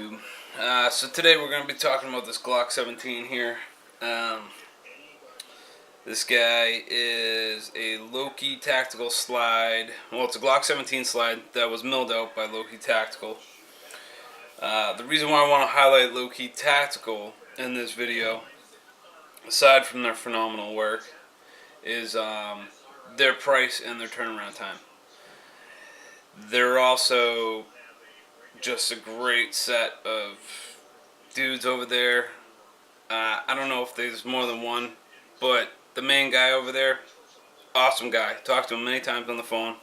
YouTube. So today we're going to be talking about this Glock 17 here. This guy is a Loki Tactical slide. Well, it's a Glock 17 slide that was milled out by Loki Tactical. The reason why I want to highlight Loki Tactical in this video, aside from their phenomenal work, is their price and their turnaround time. They're also just a great set of dudes over there. I don't know if there's more than one, but the main guy over there, awesome guy. Talked to him many times on the phone.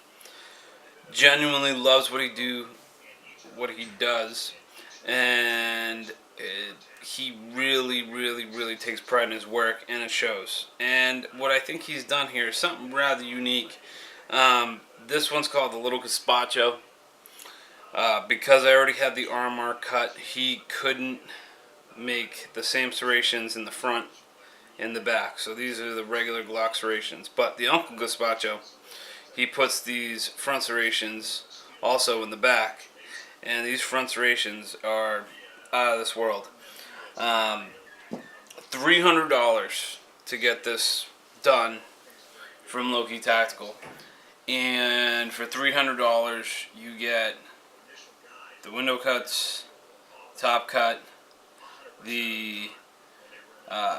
Genuinely loves what he does, and he really takes pride in his work, and it shows. And what I think he's done here is something rather unique. This one's called the Little Gazpacho. Because I already had the RMR cut, he couldn't make the same serrations in the front and the back. So these are the regular Glock serrations. But the Uncle Gazpacho, he puts these front serrations also in the back. And these front serrations are out of this world. $300 to get this done from Loki Tactical. And for $300 you get the window cuts, top cut, the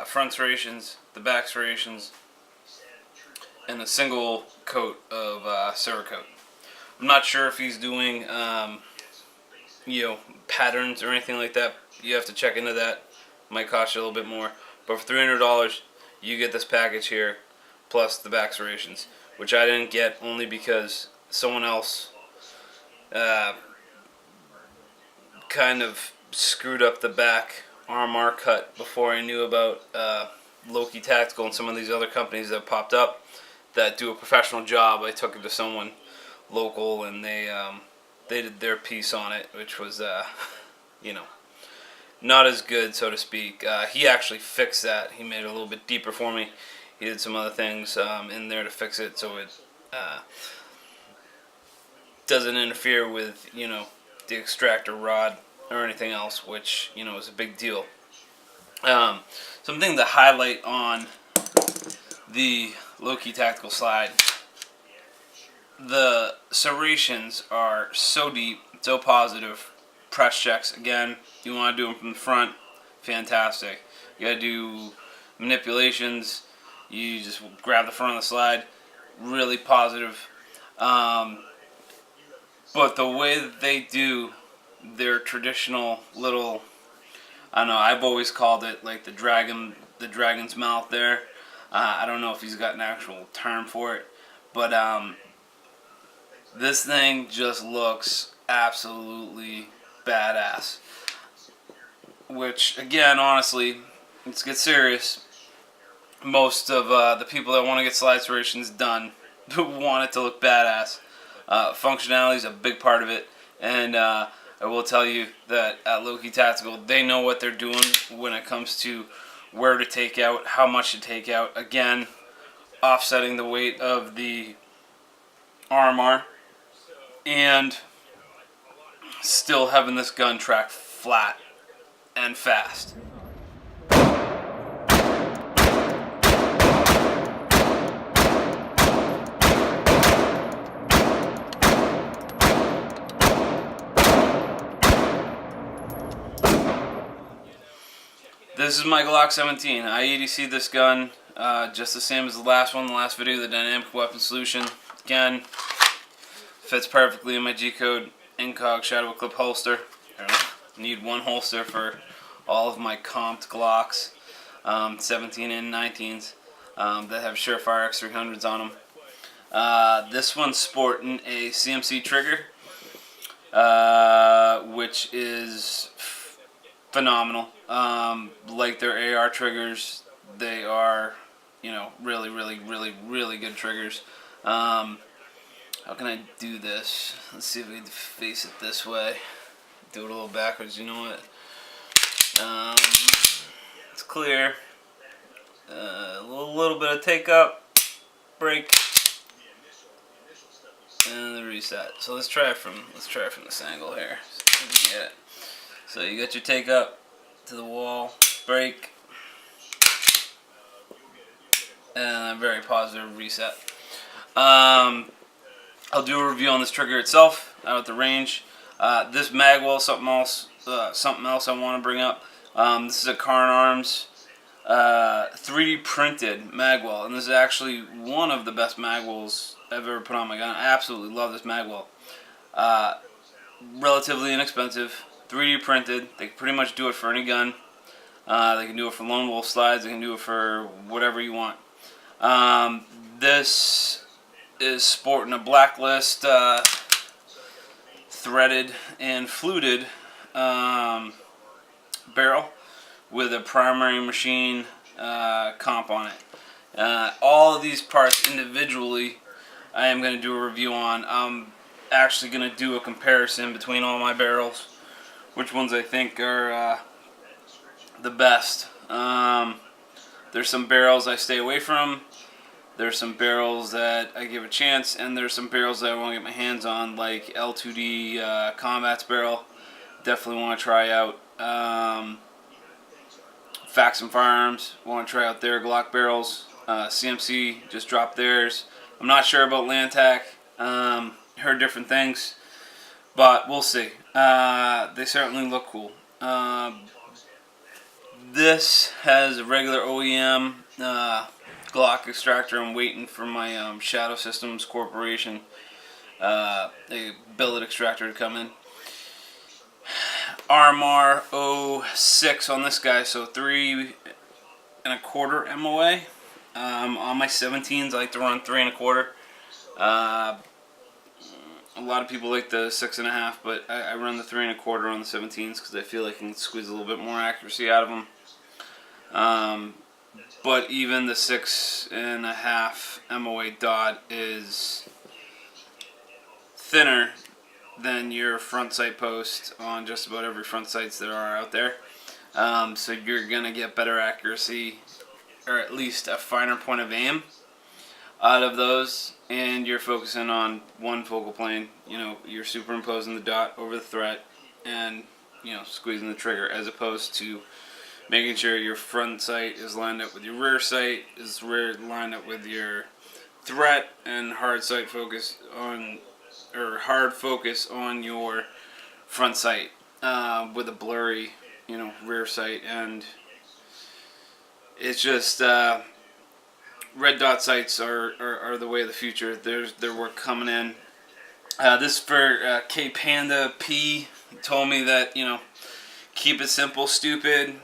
front serrations, the back serrations, and a single coat of Cerakote. I'm not sure if he's doing patterns or anything like that. You have to check into that. Might cost you a little bit more. But for $300, you get this package here, plus the back serrations, which I didn't get only because someone else kind of screwed up the back RMR cut before I knew about Loki Tactical and some of these other companies that popped up that do a professional job. I took it to someone local, and they did their piece on it, which was not as good, so to speak. He actually fixed that. He made it a little bit deeper for me. He did some other things in there to fix it so it doesn't interfere with the extractor rod or anything else, which is a big deal. Something to highlight on the Loki Tactical slide: the serrations are so deep, so positive. Press checks, again, you want to do them from the front, fantastic. You gotta do manipulations, you just grab the front of the slide, really positive. But the way that they do their traditional little, I don't know, I've always called it like the dragon's mouth there. I don't know if he's got an actual term for it, but this thing just looks absolutely badass. Which, again, honestly, let's get serious. Most of the people that want to get slide serrations done want it to look badass. Functionality is a big part of it, and I will tell you that at Loki Tactical, they know what they're doing when it comes to where to take out, how much to take out. Again, offsetting the weight of the RMR and still having this gun track flat and fast. This is my Glock 17. I EDC this gun just the same as the last one, the last video, the dynamic weapon solution. Again, fits perfectly in my G-code Incog shadow clip holster. I need one holster for all of my comped Glocks, 17 and 19s that have Surefire X300s on them. This one's sporting a CMC trigger, which is phenomenal. Like their AR triggers, they are, really good triggers. How can I do this? Let's see if we can face it this way. Do it a little backwards, you know what? It's clear. A little bit of take up, break, and the reset. So let's try it from this angle here. So we can get it. So you got your take up to the wall, break, and a very positive reset. I'll do a review on this trigger itself out at the range. This magwell, something else I want to bring up. This is a Carn Arms 3D printed magwell, and this is actually one of the best magwells I've ever put on my gun. I absolutely love this magwell. Relatively inexpensive, 3D printed. They can pretty much do it for any gun. They can do it for lone wolf slides. They can do it for whatever you want. This is sporting a blacklist threaded and fluted barrel with a primary machine comp on it. All of these parts individually I am going to do a review on. I'm actually going to do a comparison between all my barrels, which ones I think are the best. There's some barrels I stay away from. There's some barrels that I give a chance, and there's some barrels that I want to get my hands on, like L2D Combat's barrel. Definitely want to try out. Facts and Firearms, want to try out their Glock barrels. CMC just dropped theirs. I'm not sure about Lantac. Heard different things, but we'll see. They certainly look cool. This has a regular OEM Glock Extractor. I'm waiting for my Shadow Systems Corporation a billet extractor to come in. RMR 06 on this guy, so 3 1/4 MOA. On my 17s, I like to run 3 1/4. A lot of people like the 6.5, but I run the 3 1/4 on the 17s because I feel like I can squeeze a little bit more accuracy out of them. But even the 6.5 MOA dot is thinner than your front sight post on just about every front sights there are out there. So you're going to get better accuracy, or at least a finer point of aim out of those, and you're focusing on one focal plane. You know, you're superimposing the dot over the threat and, you know, squeezing the trigger, as opposed to making sure your front sight is lined up with your rear sight, is lined up with your threat, and hard sight focus on, or hard focus on your front sight with a blurry, you know, rear sight. And it's just red dot sights are the way of the future. There's their work coming in. This for K Panda P. He told me that, you know, keep it simple, stupid,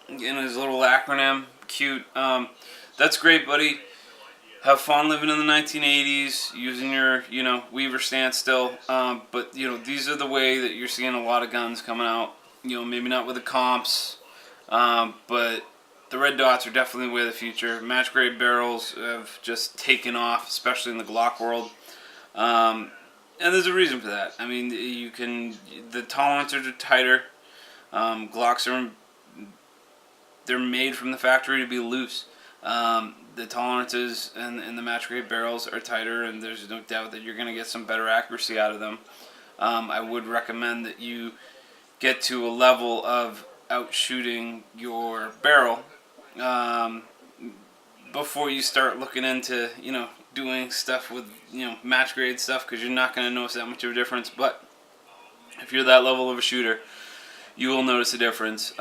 in his little acronym. Cute. That's great, buddy. Have fun living in the 1980s, using your, you know, Weaver stance still. But, you know, these are the way that you're seeing a lot of guns coming out. You know, maybe not with the comps, but the red dots are definitely the way of the future. Match grade barrels have just taken off, especially in the Glock world. And there's a reason for that. I mean, the tolerances are tighter. Glocks they're made from the factory to be loose. The tolerances and the match grade barrels are tighter, and there's no doubt that you're going to get some better accuracy out of them. I would recommend that you get to a level of outshooting your barrel before you start looking into, you know, doing stuff with, you know, match grade stuff, because you're not going to notice that much of a difference. But if you're that level of a shooter, you will notice a difference.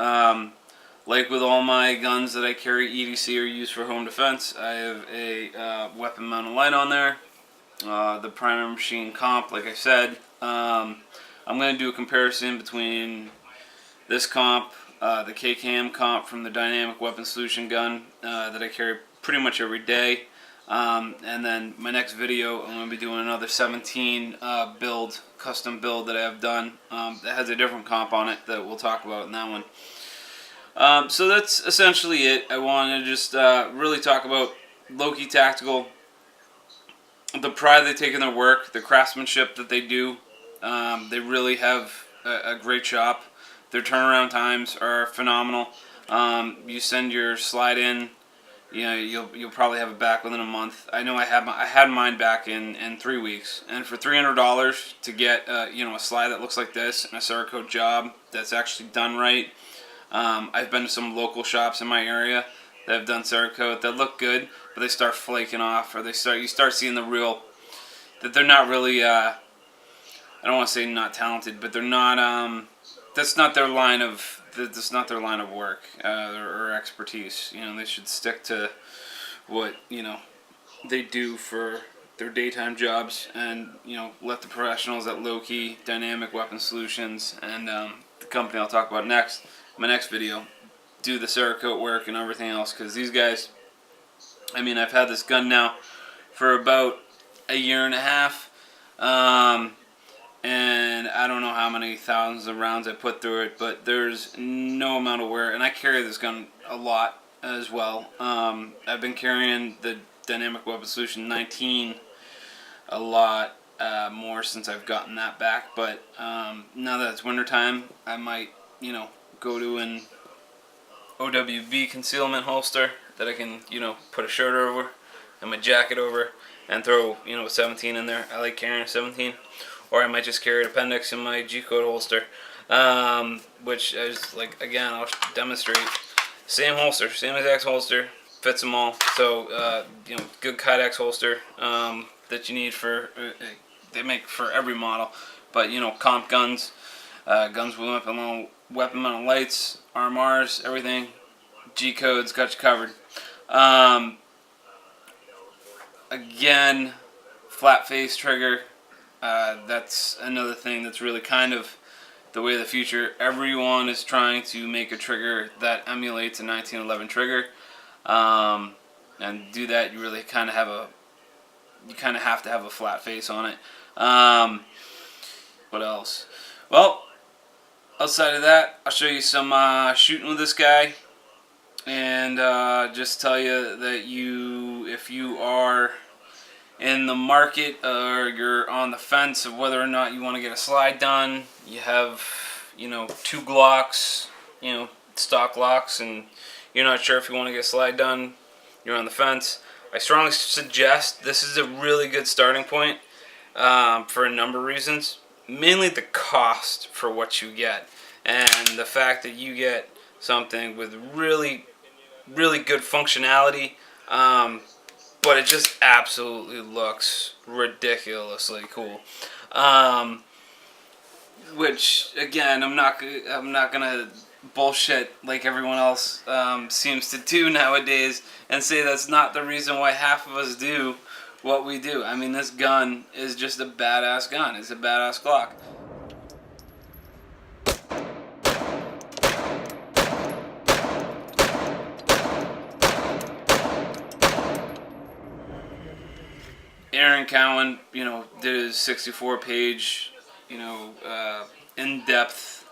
Like with all my guns that I carry EDC or use for home defense, I have a weapon mounted light on there. The primary machine comp, like I said. I'm going to do a comparison between this comp, the KKM comp from the Dynamic Weapon Solution gun that I carry pretty much every day. And then my next video, I'm going to be doing another 17 build, custom build that I have done that has a different comp on it that we'll talk about in that one. So that's essentially it. I wanted to just really talk about Loki Tactical, the pride they take in their work, the craftsmanship that they do. They really have a great shop. Their turnaround times are phenomenal. You send your slide in, you know, you'll probably have it back within a month. I know I had mine back in 3 weeks, and for $300 to get you know, a slide that looks like this and a Cerakote job that's actually done right. I've been to some local shops in my area that have done Cerakote that look good, but they start flaking off, or you start seeing the real that they're not really. I don't want to say not talented, but they're not. That's not their line of. That's not their line of work or expertise. You know, they should stick to what, you know, they do for their daytime jobs, and, you know, let the professionals at Loki Dynamic Weapon Solutions and the company I'll talk about next, my next video, do the Cerakote work and everything else. Because these guys, I mean, I've had this gun now for about a year and a half. And I don't know how many thousands of rounds I put through it, but there's no amount of wear. And I carry this gun a lot as well. I've been carrying the Dynamic Weapon Solution 19 a lot more since I've gotten that back. But now that it's wintertime, I might, you know, go to an OWB concealment holster that I can, you know, put a shirt over and my jacket over and throw, you know, a 17 in there. I like carrying a 17. Or I might just carry an appendix in my G-code holster, which is, like, again, I'll demonstrate. Same holster, same exact holster, fits them all. So, you know, good Kydex holster that you need for, they make for every model. But, you know, comp guns, guns with weapon mounted lights, RMRs, everything. G-codes got you covered. Again, flat face trigger. That's another thing that's really kind of the way of the future. Everyone is trying to make a trigger that emulates a 1911 trigger, and do that, you really kind of have to have a flat face on it. What else? Well, outside of that, I'll show you some shooting with this guy, and just tell you that if you are in the market, or you're on the fence of whether or not you want to get a slide done, you have, you know, 2 Glocks, you know, stock Glocks, and you're not sure if you want to get a slide done, you're on the fence, I strongly suggest this is a really good starting point for a number of reasons. Mainly the cost for what you get, and the fact that you get something with really, really good functionality, but it just absolutely looks ridiculously cool. Which, again, I'm not gonna bullshit like everyone else seems to do nowadays and say that's not the reason why half of us do what we do. I mean, this gun is just a badass gun. It's a badass Glock. Aaron Cowan, you know, did his 64-page, you know, in-depth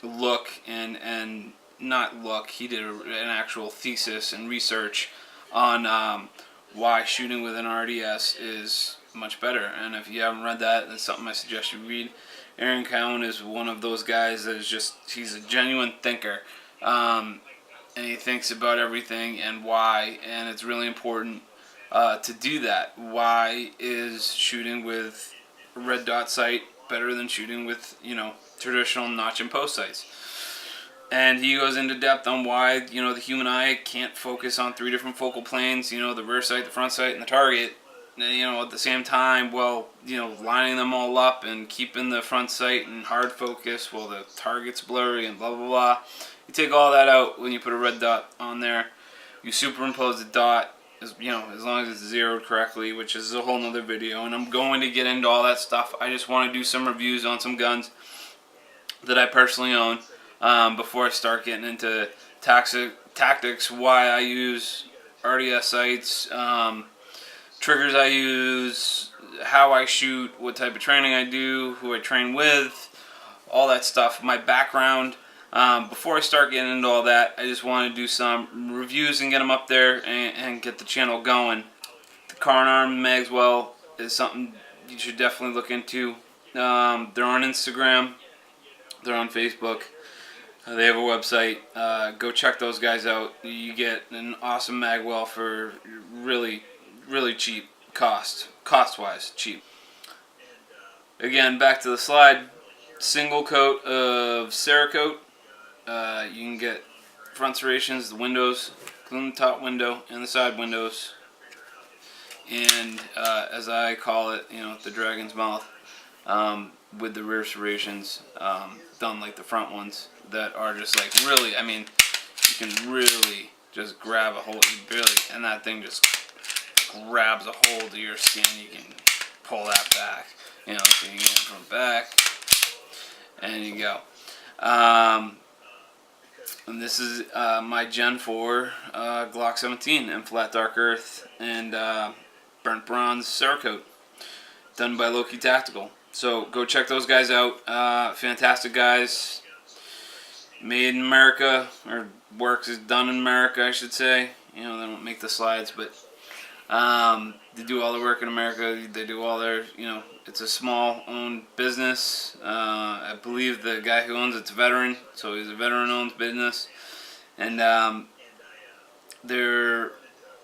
look and not look. He did an actual thesis and research on why shooting with an RDS is much better. And if you haven't read that, that's something I suggest you read. Aaron Cowan is one of those guys that is he's a genuine thinker. And he thinks about everything and why, and it's really important to do that. Why is shooting with a red dot sight better than shooting with, you know, traditional notch and post sights? And he goes into depth on why, you know, the human eye can't focus on 3 different focal planes, you know, the rear sight, the front sight, and the target, you know, at the same time, well, you know, lining them all up and keeping the front sight in hard focus while the target's blurry and blah, blah, blah. You take all that out when you put a red dot on there. You superimpose the dot, you know, as long as it's zeroed correctly, which is a whole nother video, and I'm going to get into all that stuff. I just want to do some reviews on some guns that I personally own before I start getting into tactics, why I use RDS sights, triggers I use, how I shoot, what type of training I do, who I train with, all that stuff, my background. Before I start getting into all that, I just want to do some reviews and get them up there and get the channel going. The Carnarm Maxwell is something you should definitely look into. They're on Instagram, they're on Facebook. They have a website. Go check those guys out. You get an awesome magwell for really, really cheap cost-wise, cheap. Again, back to the slide. Single coat of Cerakote. You can get front serrations, the windows, including the top window and the side windows, and as I call it, the dragon's mouth, with the rear serrations, done like the front ones that are just like really, I mean, you can really just grab a hold, and that thing just grabs a hold of your skin. You can pull that back, so you can get it from back, and you go. And this is my Gen 4 Glock 17 in flat dark earth and burnt bronze Cerakote, done by Loki Tactical. So go check those guys out. Fantastic guys. Made in America, or work is done in America, I should say. They don't make the slides, but they do all the work in America. They do all their, it's a small owned business. I believe the guy who owns it's a veteran, so he's a veteran owned business. And they're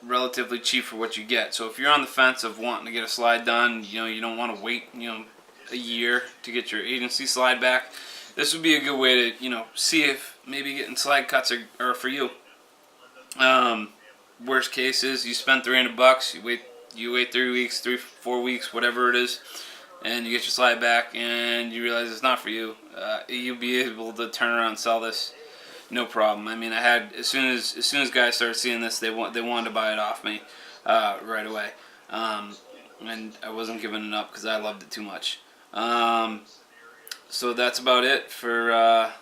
relatively cheap for what you get. So if you're on the fence of wanting to get a slide done, you don't want to wait, a year to get your agency slide back, this would be a good way to, see if maybe getting slide cuts are for you. Worst case is you spend $300, you wait 3 weeks, 4 weeks, whatever it is, and you get your slide back, and you realize it's not for you. You'll be able to turn around and sell this, no problem. I mean, I had as soon as guys started seeing this, they wanted to buy it off me right away, and I wasn't giving it up because I loved it too much. So that's about it for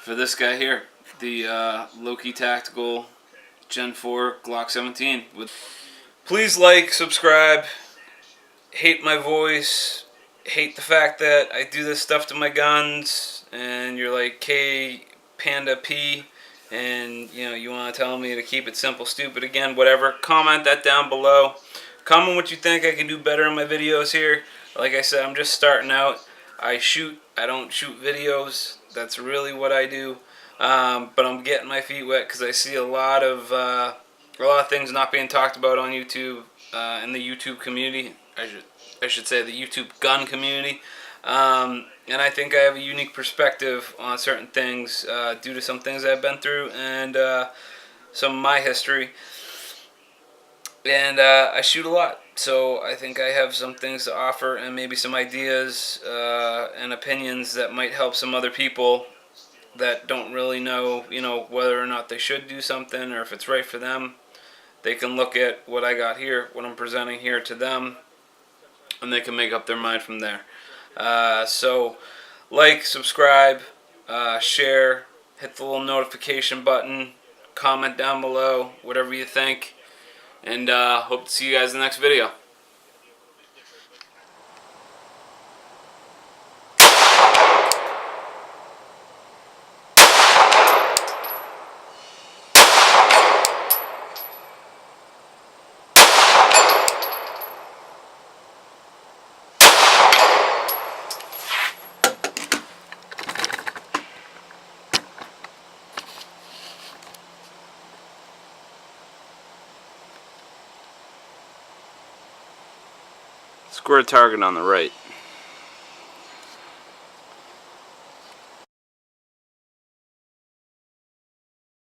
this guy here, the Loki Tactical Gen 4 Glock 17. Please like, subscribe. Hate my voice. Hate the fact that I do this stuff to my guns, and you're like K Panda P, and you want to tell me to keep it simple, stupid again, whatever. Comment that down below. Comment what you think I can do better in my videos here. Like I said, I'm just starting out. I don't shoot videos. That's really what I do. But I'm getting my feet wet because I see a lot of things not being talked about on YouTube, in the YouTube community. I should say the YouTube gun community. And I think I have a unique perspective on certain things due to some things I've been through and some of my history. And I shoot a lot, so I think I have some things to offer and maybe some ideas and opinions that might help some other people that don't really know, whether or not they should do something or if it's right for them. They can look at what I got here, what I'm presenting here to them, and they can make up their mind from there. So, like, subscribe, share, hit the little notification button, comment down below, whatever you think, and hope to see you guys in the next video. Square target on the right.